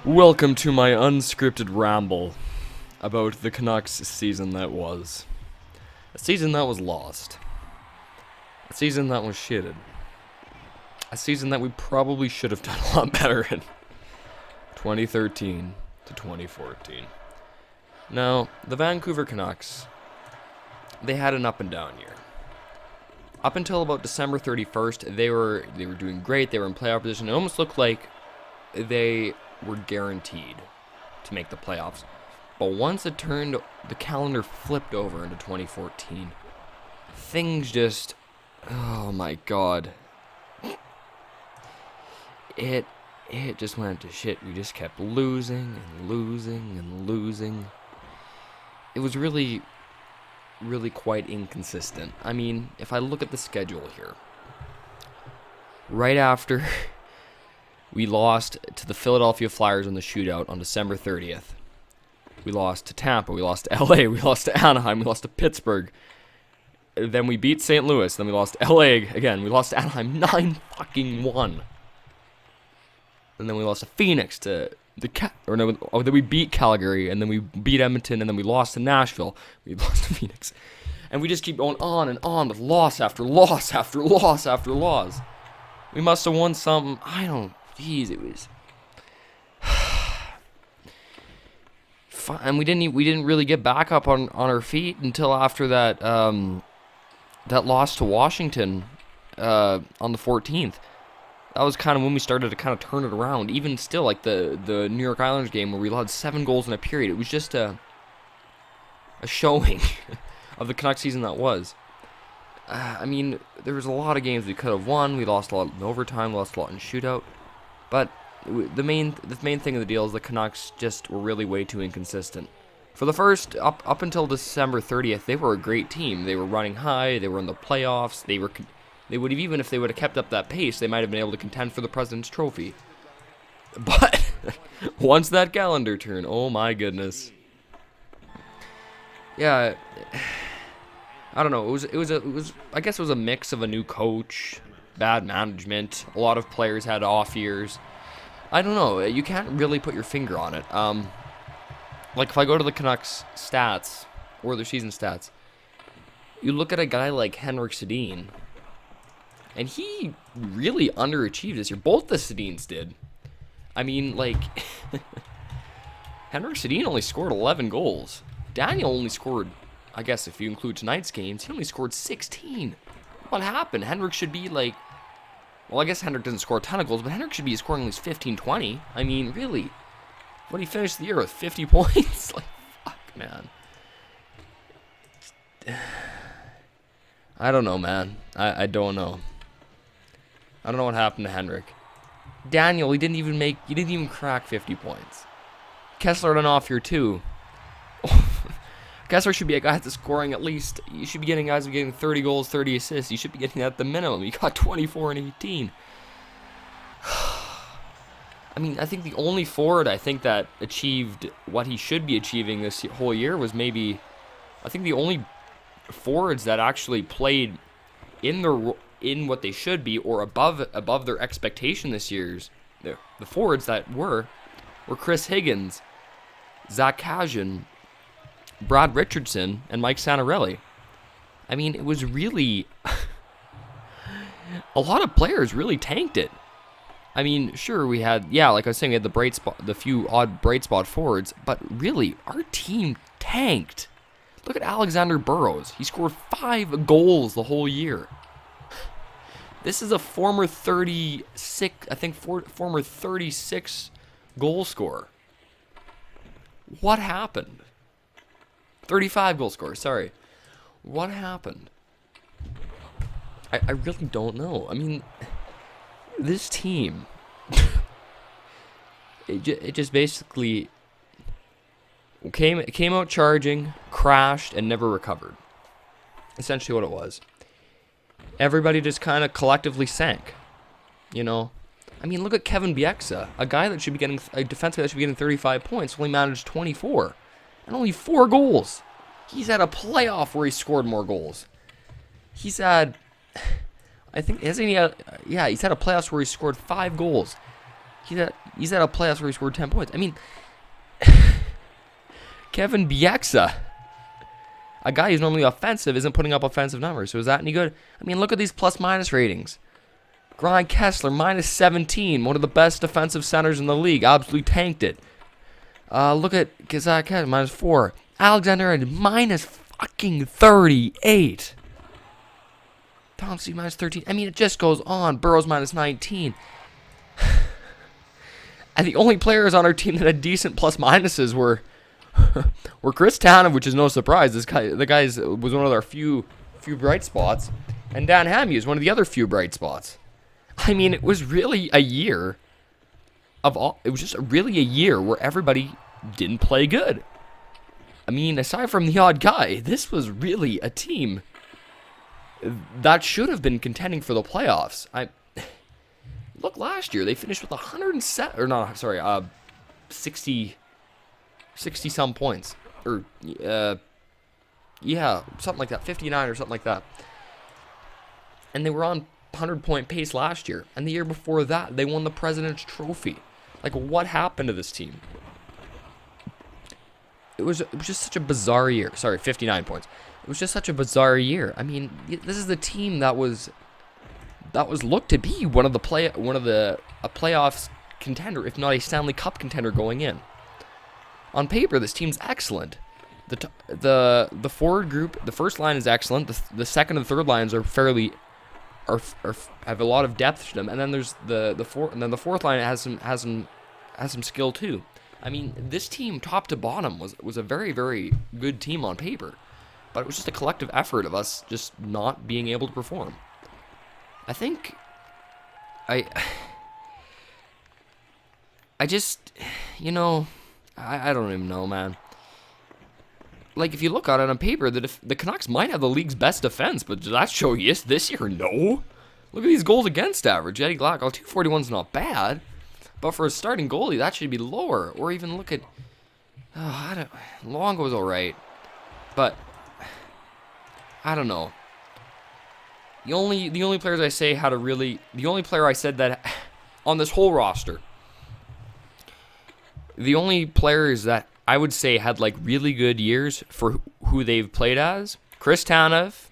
Welcome to my unscripted ramble about the Canucks season that was. A season that was lost. A season that was shitted. A season that we probably should have done a lot better in. 2013 to 2014. Now, the Vancouver Canucks, they had an up and down year. Up until about December 31st, they were doing great. They were in playoff position. It almost looked like they were guaranteed to make the playoffs. But once it turned, the calendar flipped over into 2014. Things just, oh my god. It just went to shit. We just kept losing and losing and losing. It was really quite inconsistent. I mean, if I look at the schedule here, right after we lost to the Philadelphia Flyers in the shootout on December 30th, we lost to Tampa, we lost to LA, we lost to Anaheim, we lost to Pittsburgh, then we beat St. Louis, then we lost to LA again, we lost to Anaheim 9-1. And then we lost to Phoenix, then we beat Calgary, and then we beat Edmonton, and then we lost to Nashville. We lost to Phoenix. And we just keep going on and on with loss after loss after loss after loss. We must have won something. It was. And we didn't really get back up on our feet until after that loss to Washington on the 14th. That was kind of when we started to kind of turn it around. Even still, like the New York Islanders game where we allowed 7 goals in a period. It was just a showing of the Canucks season that was. I mean, there was a lot of games we could have won. We lost a lot in overtime, lost a lot in shootout. But the main thing of the deal is the Canucks just were really way too inconsistent. For the first, up until December 30th, they were a great team. They were running high. They were in the playoffs. They would have, even if they would have kept up that pace, they might have been able to contend for the President's Trophy. But once that calendar turned, oh my goodness. Yeah, I don't know. It was I guess it was a mix of a new coach, bad management. A lot of players had off years. I don't know. You can't really put your finger on it. Like if I go to the Canucks stats or their season stats, you look at a guy like Henrik Sedin. And he really underachieved this year. Both the Sedins did. I mean, like, Henrik Sedin only scored 11 goals. Daniel only scored, I guess if you include tonight's games, he only scored 16. What happened? Henrik should be like, well, I guess Henrik doesn't score a ton of goals, but Henrik should be scoring at least 15, 20. I mean, really. What, he finished the year with 50 points? Like, fuck, man. I don't know, man. I don't know. I don't know what happened to Henrik. Daniel, he didn't even crack 50 points. Kessler had an off year too. Kessler should be a guy that's scoring at least, you should be getting guys who are getting 30 goals, 30 assists. You should be getting that at the minimum. You got 24 and 18. I mean, I think the only forward that achieved what he should be achieving this whole year was maybe, I think the only forwards that actually played in what they should be or above their expectation this year's the forwards that were Chris Higgins, Zach Kajan, Brad Richardson, and Mike Santorelli. I mean, it was really a lot of players really tanked it. I mean, sure, we had, like I was saying, we had the few odd bright spot forwards, but really our team tanked. Look at Alexander Burrows. He scored 5 goals the whole year. This is a former 36 goal scorer. What happened? 35 goal scorer, sorry. What happened? I really don't know. I mean, this team, it just basically came out charging, crashed, and never recovered. Essentially what it was. Everybody just kind of collectively sank, you know. I mean, look at Kevin Bieksa, a defenseman that should be getting 35 points, only managed 24, and only 4 goals. He's had a playoff where he scored more goals. He's had, I think, he's had a playoffs where he scored 5 goals. He's at a playoffs where he scored 10 points. I mean, Kevin Bieksa, a guy who's normally offensive, isn't putting up offensive numbers. So is that any good? I mean, look at these plus-minus ratings. Brian Kessler, minus 17, one of the best defensive centers in the league. Absolutely tanked it. Look at Kazak, minus 4. Alexander, minus fucking 38. Tom C, minus 13. I mean, it just goes on. Burrows, minus 19. And the only players on our team that had decent plus-minuses were Chris Tanev, which is no surprise. The guy was one of our few bright spots. And Dan Hammy is one of the other few bright spots. I mean, it was really a year it was just really a year where everybody didn't play good. I mean, aside from the odd guy, this was really a team that should have been contending for the playoffs. Look, last year they finished with 60 some points, or yeah, something like that, 59 or something like that. And they were on 100-point pace last year, and the year before that they won the President's Trophy. Like, what happened to this team? It was just such a bizarre year. Sorry, 59 points. It was just such a bizarre year. I mean, this is the team that was looked to be one of the playoffs contender, if not a Stanley Cup contender going in. On paper, this team's excellent. The forward group, the first line is excellent. The second and third lines are have a lot of depth to them, and then there's the fourth line has some skill too. I mean, this team, top to bottom, was a very, very good team on paper, but it was just a collective effort of us just not being able to perform. I think I just, I don't even know, man. Like, if you look at it on paper, the Canucks might have the league's best defense, but does that show you this year? No. Look at these goals against average. Eddie Glack, 241's not bad, but for a starting goalie, that should be lower. Or even look at, Longo's all right, but I don't know. The only players I say had the only player I said that on this whole roster, the only players that I would say had like really good years for who they've played as, Chris Tanev,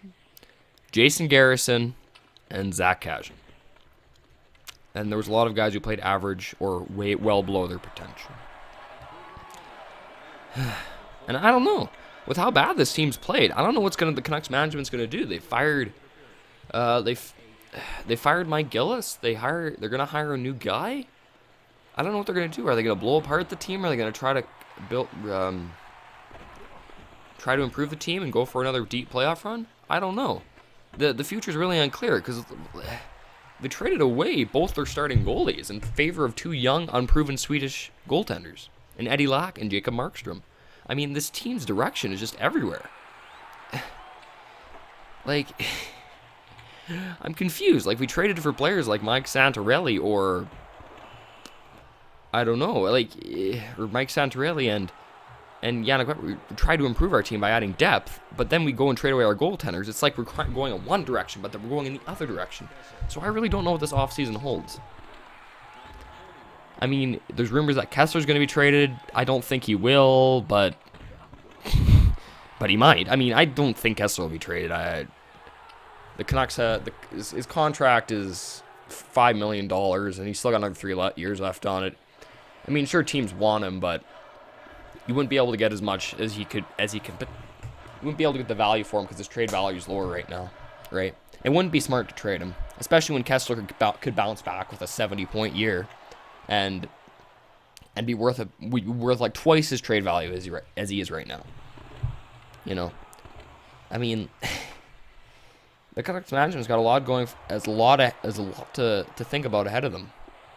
Jason Garrison, and Zach Kajan. And there was a lot of guys who played average or well below their potential. And I don't know, with how bad this team's played, I don't know what the Canucks management's gonna do. They fired Mike Gillis. They're gonna hire a new guy. I don't know what they're gonna do. Are they gonna blow apart the team? Or are they gonna try to try to improve the team and go for another deep playoff run? I don't know. The future's really unclear because they traded away both their starting goalies in favor of two young, unproven Swedish goaltenders, in Eddie Lack and Jacob Markstrom. I mean, this team's direction is just everywhere. Like, I'm confused. Like, we traded for players like Mike Santorelli or I don't know, or Mike Santorelli and Yannick. We try to improve our team by adding depth, but then we go and trade away our goaltenders. It's like we're going in one direction, but then we're going in the other direction. So I really don't know what this offseason holds. I mean, there's rumors that Kessler's going to be traded. I don't think he will, but he might. I mean, I don't think Kessler will be traded. The Canucks, his contract is $5 million, and he's still got another 3 years left on it. I mean, sure, teams want him, but you wouldn't be able to get as much as he could. But you wouldn't be able to get the value for him because his trade value is lower right now, right? It wouldn't be smart to trade him, especially when Kessler could bounce back with a 70-point year, and be worth like twice his trade value as he is right now. I mean, the Canucks management's got a lot going, as a lot to think about ahead of them.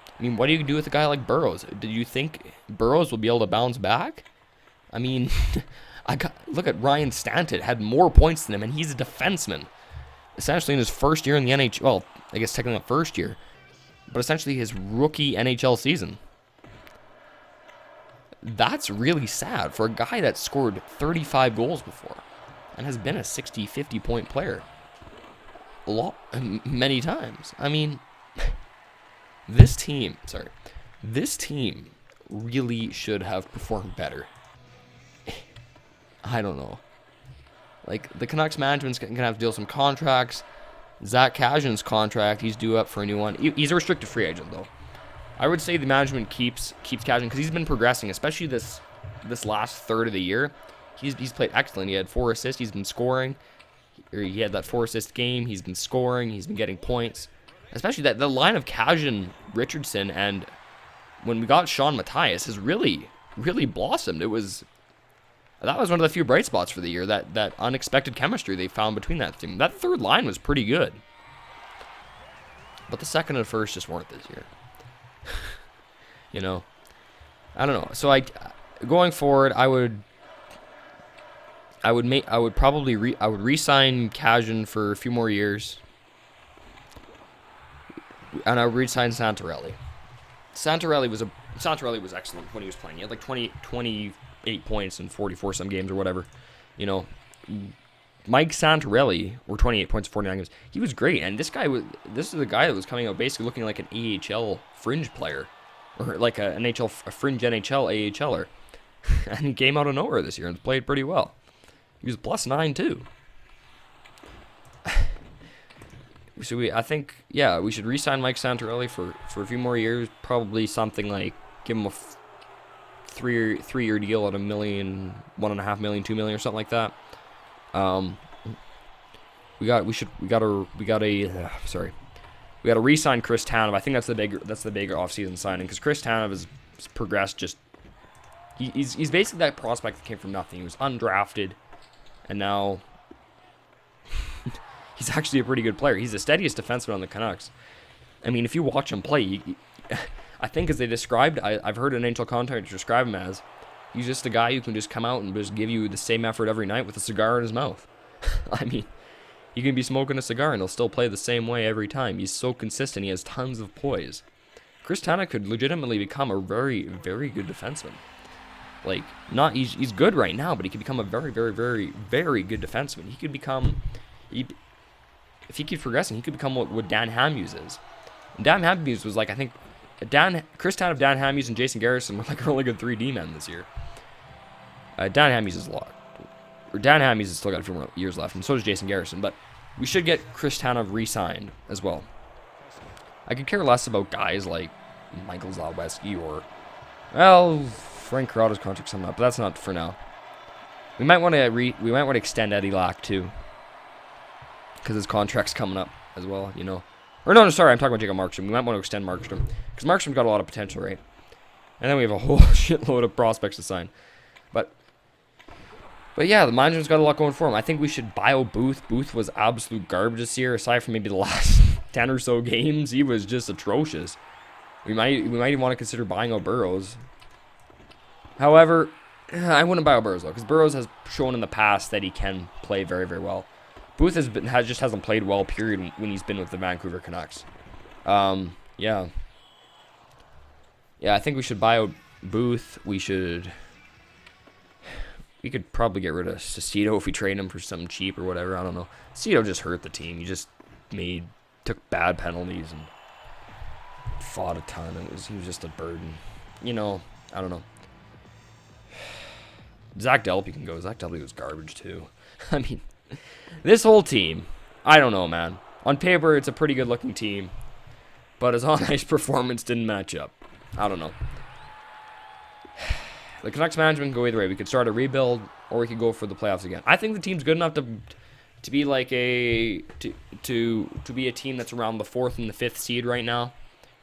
I mean, what do you do with a guy like Burrows? Do you think Burrows will be able to bounce back? I mean, look at Ryan Stanton, had more points than him, and he's a defenseman. Essentially in his first year in the NHL, well, I guess technically not first year, but essentially his rookie NHL season. That's really sad for a guy that scored 35 goals before and has been a 60, 50-point player many times. I mean, this team, This team really should have performed better. I don't know. Like, the Canucks management's going to have to deal with some contracts. Zach Kajan's contract, he's due up for a new one. He's a restricted free agent, though. I would say the management keeps Kajan because he's been progressing, especially this last third of the year. He's played excellent. He had 4 assists. He's been scoring. He had that 4-assist game. He's been scoring. He's been getting points. Especially the line of Kajan, Richardson, and when we got Sean Matthias has really, really blossomed. That was one of the few bright spots for the year, that unexpected chemistry they found between that team. That third line was pretty good. But the second and first just weren't this year. You know? I don't know. So going forward, I would re-sign Kajan for a few more years. And I would re-sign Santorelli. Santorelli was excellent when he was playing. He had like 28 points in 44 some games or whatever. You know, Mike Santorelli were 28 points in 49 games. He was great, and this is the guy that was coming out basically looking like an AHL fringe player, or like a fringe NHL AHLer, and he came out of nowhere this year and played pretty well. He was +9 too. So I think we should re-sign Mike Santorelli for a few more years. Probably something like give him a three-year deal at $1 million, $1.5 million, $2 million, or something like that. We got to re-sign Chris Tanev. I think that's the bigger offseason signing because Chris Tanev has progressed. He's basically that prospect that came from nothing. He was undrafted, and now he's actually a pretty good player. He's the steadiest defenseman on the Canucks. I mean, if you watch him play, I think as they described, I've heard an NHL commentator describe him as, he's just a guy who can just come out and just give you the same effort every night with a cigar in his mouth. I mean, he can be smoking a cigar and he'll still play the same way every time. He's so consistent. He has tons of poise. Chris Tanev could legitimately become a very, very good defenseman. Like, he's good right now, but he could become a very, very, very, very good defenseman. He could become, if he keeps progressing, he could become what Dan Hamhuis is. And Dan Hamhuis was like, I think, Chris Tanev, Dan Hamhuis, and Jason Garrison were like a really good 3D men this year. Dan Hamhuis has still got a few more years left, and so does Jason Garrison. But we should get Chris Tanev re-signed as well. I could care less about guys like Michael Zalewski or, Frank Corrado's contract's coming up, but that's not for now. We might want to extend Eddie Lack too, because his contract's coming up as well. You know. Or no, sorry, I'm talking about Jacob Markstrom. We might want to extend Markstrom because Markstrom's got a lot of potential, right? And then we have a whole shitload of prospects to sign. But yeah, the management's got a lot going for him. I think we should buy Booth. Booth was absolute garbage this year. Aside from maybe the last 10 or so games, he was just atrocious. We might even want to consider buying Burrows. However, I wouldn't buy Burrows though, because Burrows has shown in the past that he can play very, very well. Booth just hasn't played well, period, when he's been with the Vancouver Canucks. Yeah, I think we should buy out Booth. We could probably get rid of Cecito if we trade him for something cheap or whatever. I don't know. Cecito just hurt the team. He just took bad penalties and fought a ton. He was just a burden. You know, I don't know. Zach Delpy can go. Zach Delpy was garbage too. I mean, this whole team, I don't know, man. On paper, it's a pretty good-looking team, but his on-ice performance didn't match up. I don't know. The Canucks management can go either way. We could start a rebuild, or we could go for the playoffs again. I think the team's good enough to be like to be a team that's around the 4th and the 5th seed right now,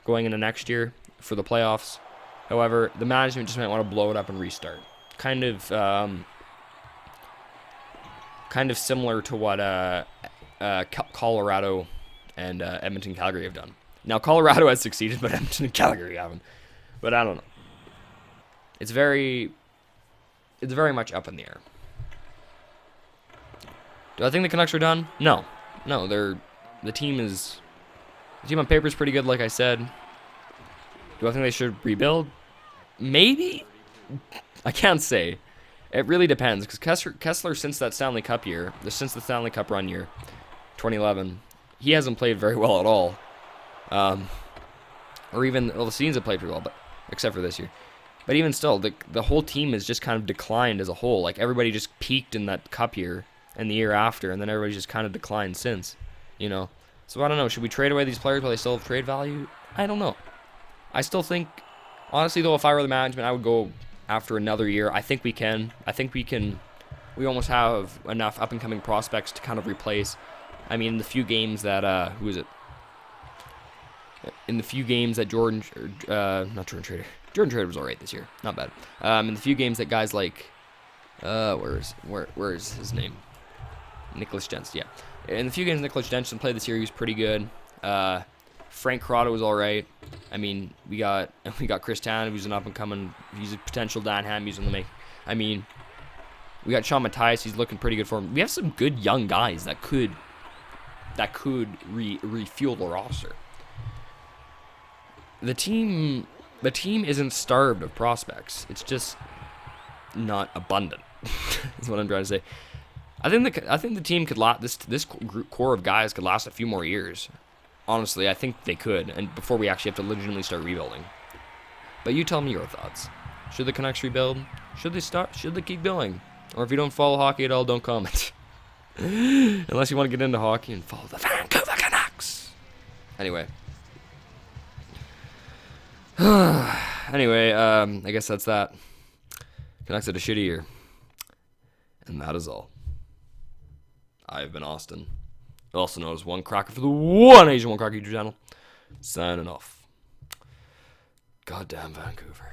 going into next year for the playoffs. However, the management just might want to blow it up and restart. Kind of similar to what Colorado and Edmonton, Calgary have done. Now, Colorado has succeeded, but Edmonton and Calgary haven't. But I don't know. It's very much up in the air. Do I think the Canucks are done? No, the team on paper is pretty good, like I said. Do I think they should rebuild? Maybe. I can't say. It really depends, because Kessler, since the Stanley Cup run year, 2011, he hasn't played very well at all. Or even, the Scenes have played pretty well, but except for this year. But even still, the whole team has just kind of declined as a whole. Like, everybody just peaked in that cup year and the year after, and then everybody's just kind of declined since, you know. So I don't know. Should we trade away these players while they still have trade value? I don't know. I still think, honestly, though, if I were the management, I would go after another year. I think we can. We almost have enough up-and-coming prospects to kind of replace. I mean, in the few games that, who is it? In the few games that Jordan Trader was alright this year. Not bad. In the few games that guys like, where's his name? Nicholas Jensen, yeah. In the few games Nicholas Jensen played this year, he was pretty good. Frank Corrado was alright. I mean, we got Chris Tannen, who's an up-and-coming, he's a potential Dan Ham, he's in the make. I mean, we got Sean Matthias, he's looking pretty good for him. We have some good young guys that could refuel the roster. The team isn't starved of prospects. It's just not abundant. That's what I'm trying to say. I think the team could last. This core of guys could last a few more years. Honestly, I think they could, and before we actually have to legitimately start rebuilding. But you tell me your thoughts. Should the Canucks rebuild? Should they start? Should they keep going? Or if you don't follow hockey at all, don't comment. Unless you want to get into hockey and follow the Vancouver Canucks. Anyway. I guess that's that. Canucks had a shitty year. And that is all. I've been Austin. Also known as OneCracker for the OneAsianOneCracker YouTube channel. Signing off. Goddamn Vancouver.